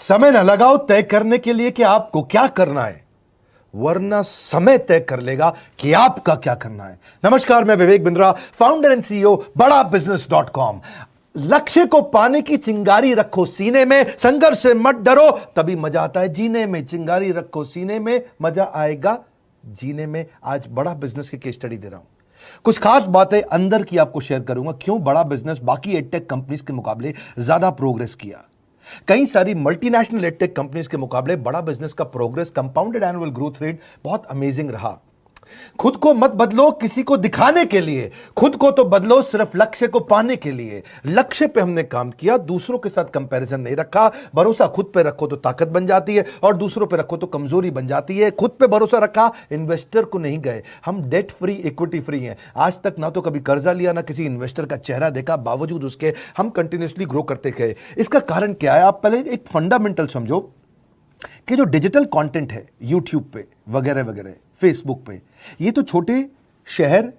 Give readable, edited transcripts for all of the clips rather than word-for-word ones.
समय न लगाओ तय करने के लिए कि आपको क्या करना है, वरना समय तय कर लेगा कि आपका क्या करना है। नमस्कार, मैं Vivek Bindra, founder and CEO बड़ा बिजनेस.com। लक्ष्य को पाने की चिंगारी रखो सीने में, संघर्ष से मत डरो, तभी मजा आता है जीने में। चिंगारी रखो सीने में, मजा आएगा जीने में। आज बड़ा बिजनेस की केस स्टडी दे रहा हूं, कुछ खास बातें अंदर की आपको शेयर करूंगा, क्यों बड़ा बिजनेस बाकी एडटेक कंपनीज के मुकाबले ज्यादा प्रोग्रेस किया। कई सारी मल्टीनेशनल एडटेक कंपनीज के मुकाबले बड़ा बिजनेस का progress, compounded annual growth rate बहुत अमेजिंग रहा। खुद को मत बदलो किसी को दिखाने के लिए, खुद को तो बदलो सिर्फ लक्ष्य को पाने के लिए। लक्ष्य पे हमने काम किया, दूसरों के साथ कंपैरिजन नहीं रखा। भरोसा खुद पे रखो तो ताकत बन जाती है, और दूसरों पे रखो तो कमजोरी बन जाती है। खुद पे भरोसा रखा, इन्वेस्टर को नहीं गए। हम डेट फ्री, इक्विटी फ्री हैं। आज तक ना तो कभी कर्जा लिया, ना किसी इन्वेस्टर का चेहरा देखा, बावजूद उसके हम कंटिन्यूसली ग्रो करते गए। इसका कारण क्या है? आप पहले एक फंडामेंटल समझो कि जो डिजिटल कंटेंट है यूट्यूब पे वगैरह वगैरह, फेसबुक पे, ये तो छोटे शहर,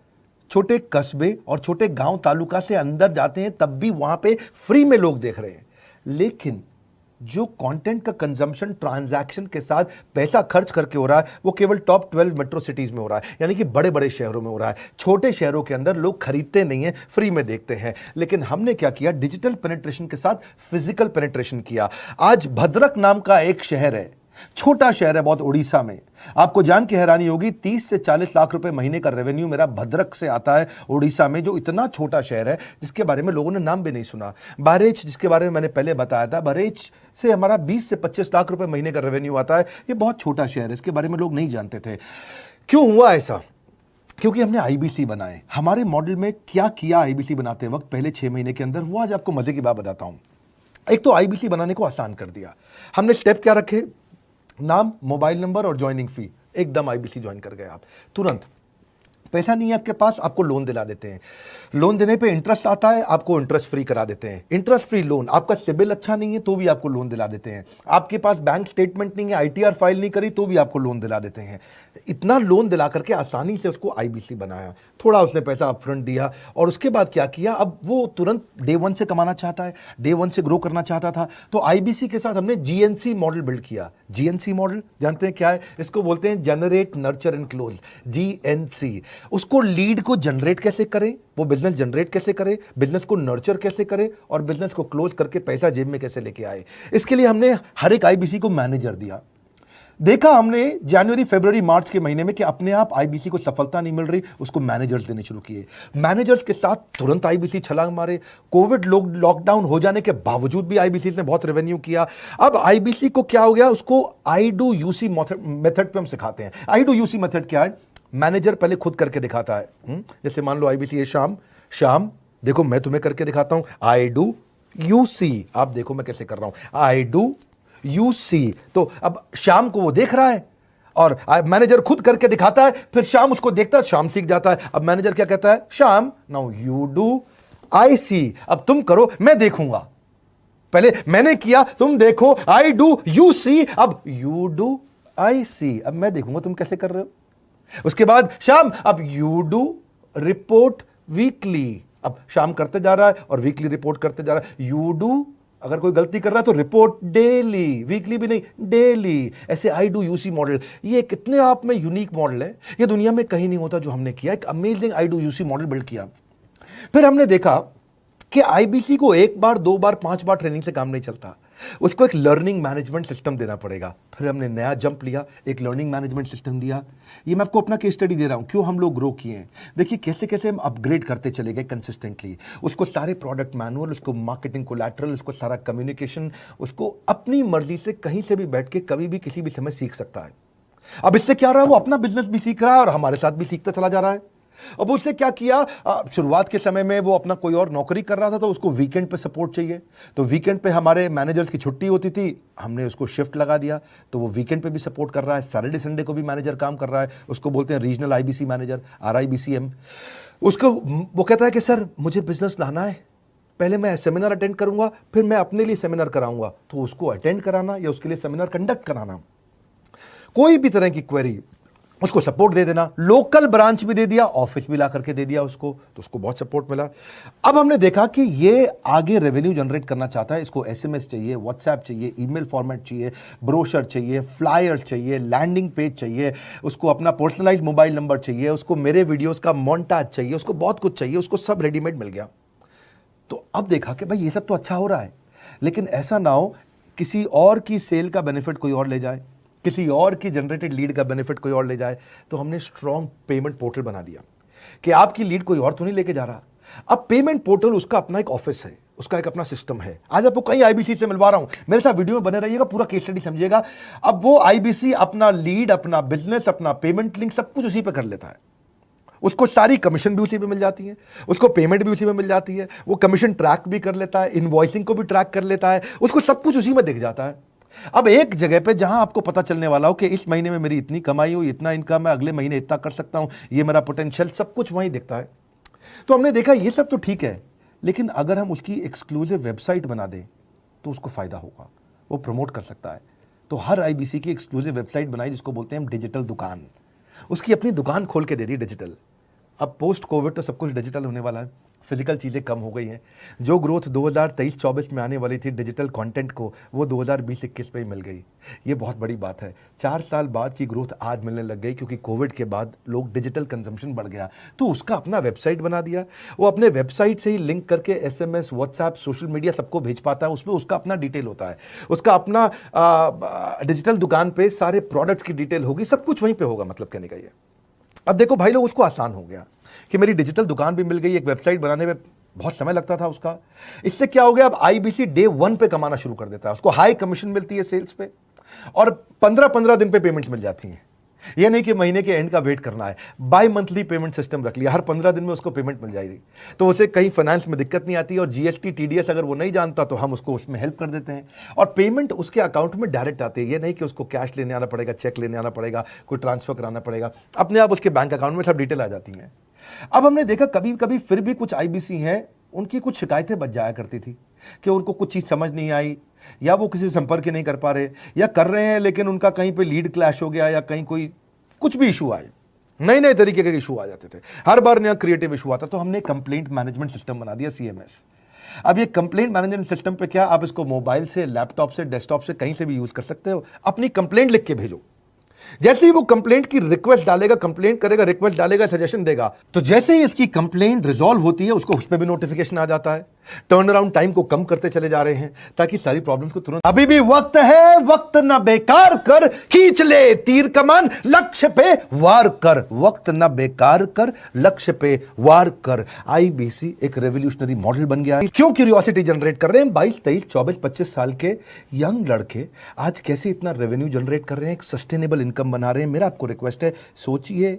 छोटे कस्बे और छोटे गांव तालुका से अंदर जाते हैं, तब भी वहां पे फ्री में लोग देख रहे हैं। लेकिन जो कंटेंट का कंजम्पशन ट्रांजैक्शन के साथ पैसा खर्च करके हो रहा है, वो केवल टॉप 12 मेट्रो सिटीज में हो रहा है, यानी कि बड़े बड़े शहरों में हो रहा है। छोटे शहरों के अंदर लोग खरीदते नहीं हैं, फ्री में देखते हैं। लेकिन हमने क्या किया? डिजिटल पेनिट्रेशन के साथ फिजिकल पेनिट्रेशन किया। आज भद्रक नाम का एक शहर है, छोटा शहर है बहुत, उड़ीसा में। आपको जान के हैरानी होगी, 30 से 40 लाख रुपए महीने का रेवेन्यू मेरा भद्रक से आता है, उड़ीसा में, जो इतना छोटा शहर है जिसके बारे में लोगों ने नाम भी नहीं सुना। बहरेच, जिसके बारे में मैंने पहले बताया था, बहरेच से हमारा 20 से 25 लाख रुपए महीने का रेवेन्यू आता है। ये बहुत छोटा शहर है, इसके बारे में लोग नहीं जानते थे। क्यों हुआ ऐसा? क्योंकि हमने आईबीसी बनाए। हमारे मॉडल में क्या किया आईबीसी बनाते वक्त पहले 6 महीने के अंदर, वो आज आपको मजे की बात बताता हूं। एक तो आईबीसी बनाने को आसान कर दिया हमने। स्टेप क्या रखे? नाम, मोबाइल नंबर और ज्वाइनिंग फी, एकदम आईबीसी ज्वाइन कर गए आप तुरंत। पैसा नहीं है आपके पास, आपको लोन दिला देते हैं। लोन देने पे इंटरेस्ट आता है, आपको इंटरेस्ट फ्री करा देते हैं। Interest free loan. आपका सिबिल अच्छा नहीं है तो भी आपको लोन दिला देते हैं। आपके पास बैंक स्टेटमेंट नहीं है, आईटीआर फाइल नहीं करी तो भी आपको लोन दिला देते हैं। इतना लोन दिला करके आसानी से उसको आईबीसी बनाया। थोड़ा उसने पैसा अपफ्रंट दिया, और उसके बाद क्या किया? अब वो तुरंत डे 1 से कमाना चाहता है, डे 1 से ग्रो करना चाहता था, तो आईबीसी के साथ हमने जीएनसी मॉडल बिल्ड किया। जीएनसी मॉडल जानते हैं क्या है? इसको बोलते हैं generate, nurture and close, GNC. उसको लीड को जनरेट कैसे करें, वो बिजनेस जनरेट कैसे करे, बिजनेस को नर्चर कैसे करे, और बिजनेस को क्लोज करके पैसा जेब में कैसे लेके आए। इसके लिए हमने हर एक आईबीसी को मैनेजर दिया। देखा हमने जनवरी, फरवरी, मार्च के महीने में कि अपने आप आईबीसी को सफलता नहीं मिल रही, उसको मैनेजर्स देने शुरू किए। मैनेजर्स के साथ तुरंत आईबीसी छलांग मारे। कोविड लॉकडाउन हो जाने के बावजूद भी आईबीसी ने बहुत रेवेन्यू किया। अब आईबीसी को क्या हो गया? उसको आई डू यूसी मेथड पे हम सिखाते हैं। आई डू यूसी मेथड क्या है? मैनेजर पहले खुद करके दिखाता है। जैसे मान लो आईबीसी है, शाम देखो मैं तुम्हें करके दिखाता हूं, आई डू यूसी, आप देखो मैं कैसे कर रहा हूं, आई डू यूसी। तो अब शाम को वो देख रहा है, और मैनेजर खुद करके दिखाता है, फिर शाम उसको देखता है, शाम सीख जाता है। अब मैनेजर क्या कहता है? शाम, नाउ यू डू, आई सी, अब तुम करो, मैं देखूंगा। पहले मैंने किया, तुम देखो, आई डू, यू सी, अब यू डू, आई सी, अब मैं देखूंगा तुम कैसे कर रहे हो। उसके बाद शाम, अब यू डू रिपोर्ट वीकली, अब शाम करते जा रहा है और वीकली रिपोर्ट करते जा रहा है। यू डू, अगर कोई गलती कर रहा है तो रिपोर्ट डेली, वीकली भी नहीं, डेली। ऐसे आई डू यूसी मॉडल, ये कितने आप में यूनिक मॉडल है, ये दुनिया में कहीं नहीं होता जो हमने किया। एक amazing I do UC model build किया। फिर हमने देखा कि आईबीसी को 1 बार, 2 बार, 5 बार ट्रेनिंग से काम नहीं चलता, उसको एक लर्निंग मैनेजमेंट सिस्टम देना पड़ेगा। फिर हमने नया जंप लिया, एक लर्निंग मैनेजमेंट सिस्टम दिया। ये मैं आपको अपना केस स्टडी दे रहा हूं, क्यों हम लोग ग्रो किए हैं। देखिए कैसे कैसे हम अपग्रेड करते चले गए कंसिस्टेंटली। उसको सारे प्रोडक्ट मैनुअल, उसको मार्केटिंग कोलैटरल, उसको सारा कम्युनिकेशन, उसको अपनी मर्जी से कहीं से भी बैठ के कभी भी किसी भी समय सीख सकता है। अब इससे क्या रहा है? वो अपना बिजनेस भी सीख रहा है और हमारे साथ भी सीखता चला जा रहा है। अब उससे क्या किया? शुरुआत के समय में वो अपना कोई और नौकरी कर रहा था, तो उसको वीकेंड पे सपोर्ट चाहिए। तो वीकेंड पे हमारे मैनेजर्स की छुट्टी होती थी, हमने उसको शिफ्ट लगा दिया, तो वो वीकेंड पे भी सपोर्ट कर रहा है। सैटरडे संडे को भी मैनेजर काम कर रहा है, उसको बोलते हैं रीजनल आईबीसी मैनेजर, RIBCM। उसको वो कहता है कि सर मुझे बिजनेस लाना है, पहले मैं सेमिनार अटेंड करूंगा, फिर मैं अपने लिए सेमिनार कराऊंगा। तो उसको अटेंड कराना या उसके लिए सेमिनार कंडक्ट कराना, कोई भी तरह की क्वेरी, उसको सपोर्ट दे देना, लोकल ब्रांच भी दे दिया, ऑफिस भी ला करके दे दिया उसको, तो उसको बहुत सपोर्ट मिला। अब हमने देखा कि ये आगे रेवेन्यू जनरेट करना चाहता है, इसको एसएमएस चाहिए, व्हाट्सएप चाहिए, ईमेल फॉर्मेट चाहिए, ब्रोशर चाहिए, फ्लायर चाहिए, लैंडिंग पेज चाहिए, उसको अपना पर्सनलाइज्ड मोबाइल नंबर चाहिए, उसको मेरे वीडियोस का मोन्टाज चाहिए, उसको बहुत कुछ चाहिए, उसको सब रेडीमेड मिल गया। तो अब देखा कि भाई ये सब तो अच्छा हो रहा है, लेकिन ऐसा ना हो किसी और की सेल का बेनिफिट कोई और ले जाए, किसी और की जनरेटेड लीड का बेनिफिट कोई और ले जाए। तो हमने स्ट्रॉन्ग पेमेंट पोर्टल बना दिया कि आपकी लीड कोई और तो नहीं लेके जा रहा। अब पेमेंट पोर्टल उसका अपना एक ऑफिस है, उसका एक अपना सिस्टम है। आज आपको कई आईबीसी से मिलवा रहा हूं, मेरे साथ वीडियो में बने रहिएगा, पूरा केस स्टडी समझिएगा। अब वो आईबीसी अपना लीड, अपना बिजनेस, अपना पेमेंट लिंक सब कुछ उसी पे कर लेता है। उसको सारी कमीशन भी उसी पे मिल जाती है, उसको पेमेंट भी उसी में मिल जाती है, वो कमीशन ट्रैक भी कर लेता है, इनवॉइसिंग को भी ट्रैक कर लेता है, उसको सब कुछ उसी में दिख जाता है। अब एक जगह पे जहां आपको पता चलने वाला हो कि इस महीने में मेरी इतनी कमाई हुई, इतना इनकम है, अगले महीने इतना कर सकता हूं, ये मेरा पोटेंशियल, सब कुछ वहीं दिखता है। तो हमने देखा ये सब तो ठीक है, लेकिन अगर हम उसकी एक्सक्लूसिव वेबसाइट बना दें तो उसको फायदा होगा, वो प्रमोट कर सकता है। तो हर आईबीसी की एक्सक्लूसिव वेबसाइट बनाई, जिसको बोलते हैं हम डिजिटल दुकान। उसकी अपनी दुकान खोल के दे दी डिजिटल। अब पोस्ट कोविड तो सब कुछ डिजिटल होने वाला है, फिजिकल चीज़ें कम हो गई हैं। जो ग्रोथ 2023-24 में आने वाली थी डिजिटल कंटेंट को, वो 2020-21 में ही मिल गई। ये बहुत बड़ी बात है। 4 साल बाद की ग्रोथ आज मिलने लग गई, क्योंकि कोविड के बाद लोग डिजिटल कंजम्पशन बढ़ गया। तो उसका अपना वेबसाइट बना दिया, वो अपने वेबसाइट से ही लिंक करके एसएमएस, व्हाट्सएप, सोशल मीडिया सबको भेज पाता है। उसमें उसका अपना डिटेल होता है, उसका अपना डिजिटल दुकान पे सारे प्रोडक्ट्स की डिटेल होगी, सब कुछ वहीं पर होगा। मतलब कहने का ये, अब देखो भाई लोग, उसको आसान हो गया कि मेरी डिजिटल दुकान भी मिल गई। एक वेबसाइट बनाने में बहुत समय लगता था उसका। इससे क्या हो गया, अब आईबीसी डे 1 पे कमाना शुरू कर देता है। उसको हाई कमीशन मिलती है सेल्स पे, और 15-15 दिन पे पेमेंट्स मिल जाती हैं। ये नहीं कि महीने के एंड का वेट करना है, बाई मंथली पेमेंट सिस्टम रख लिया, हर 15 दिन में उसको पेमेंट मिल जाएगी। तो उसे कहीं फाइनेंस में दिक्कत नहीं आती, और जीएसटी, टीडीएस अगर वो नहीं जानता तो हम उसको उसमें हेल्प कर देते हैं, और पेमेंट उसके अकाउंट में डायरेक्ट आती है। ये नहीं कि उसको कैश लेने आना पड़ेगा, चेक लेने आना पड़ेगा, कोई ट्रांसफर कराना पड़ेगा, अपने आप उसके बैंक अकाउंट में सब डिटेल आ जाती हैं। अब हमने देखा कभी कभी फिर भी कुछ आईबीसी हैं, उनकी कुछ शिकायतें बच जाया करती थी कि उनको कुछ चीज़ समझ नहीं आई, या वो किसी संपर्क नहीं कर पा रहे, या कर रहे हैं लेकिन उनका कहीं पे लीड क्लैश हो गया, या कहीं कोई कुछ भी इशू आए, नए नए तरीके के इशू आ जाते थे, हर बार नया क्रिएटिव इशू आता। तो हमने कंप्लेंट मैनेजमेंट सिस्टम बना दिया, सीएमएस। अब ये कंप्लेंट मैनेजमेंट सिस्टम पे क्या, आप इसको मोबाइल से, लैपटॉप से, डेस्कटॉप से, कहीं से भी यूज कर सकते हो। अपनी कंप्लेंट लिख के भेजो, जैसे ही वो कंप्लेंट की रिक्वेस्ट डालेगा, कंप्लेंट करेगा, रिक्वेस्ट डालेगा, सजेशन देगा, तो जैसे ही इसकी कंप्लेंट रिजॉल्व होती है उसको उस पर भी नोटिफिकेशन आ जाता है। टर्न अराउंड टाइम को कम करते चले जा रहे हैं, ताकि सारी प्रॉब्लम्स को तुरंत। अभी भी वक्त है, वक्त ना बेकार कर, खींच ले तीर कमान, लक्ष्य पे वार कर। वक्त ना बेकार कर, लक्ष्य पे वार कर। आईबीसी एक रेवोल्यूशनरी मॉडल बन गया है। क्यों क्यूरियोसिटी जनरेट कर रहे हैं 22, 23, 24, 25 साल के यंग लड़के आज कैसे इतना रेवेन्यू जनरेट कर रहे हैं, एक सस्टेनेबल इनकम बना रहे हैं। मेरा आपको रिक्वेस्ट है, सोचिए,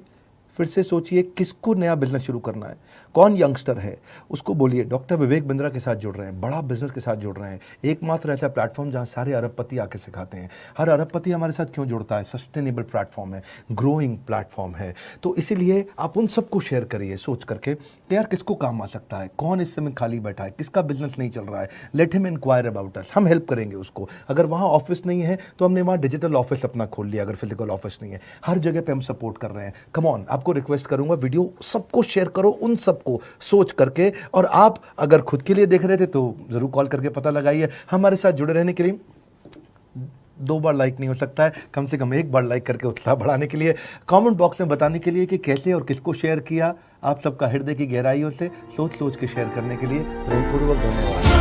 फिर से सोचिए, किसको नया बिजनेस शुरू करना है, कौन यंगस्टर है, उसको बोलिए डॉक्टर विवेक बिंद्रा के साथ जुड़ रहे हैं, बड़ा बिजनेस के साथ जुड़ रहे हैं। एकमात्र ऐसा प्लेटफॉर्म जहां सारे अरबपति आके सिखाते हैं। हर अरबपति हमारे साथ क्यों जुड़ता है, सस्टेनेबल प्लेटफॉर्म है, ग्रोइंग प्लेटफॉर्म है। तो इसीलिए आप उन सबको शेयर करिए सोच करके कि यार किसको काम आ सकता है, कौन इस समय खाली बैठा है, किसका बिजनेस नहीं चल रहा है, let him enquire about us, हम हेल्प करेंगे उसको। अगर वहाँ ऑफिस नहीं है तो हमने वहाँ डिजिटल ऑफिस अपना खोल लिया, अगर फिजिकल ऑफिस नहीं है, हर जगह पे हम सपोर्ट कर रहे हैं। कम ऑन, आपको रिक्वेस्ट करूंगा, वीडियो सबको शेयर करो, उन सबको सोच करके। और आप अगर खुद के लिए देख रहे थे तो जरूर कॉल करके पता लगाइए। हमारे साथ जुड़े रहने के लिए 2 बार लाइक नहीं हो सकता है, कम से कम 1 बार लाइक करके उत्साह बढ़ाने के लिए, कमेंट बॉक्स में बताने के लिए कि कैसे और किसको शेयर किया। आप सबका हृदय की गहराइयों से सोच सोच के शेयर करने के लिए प्रेमपूर्वक धन्यवाद।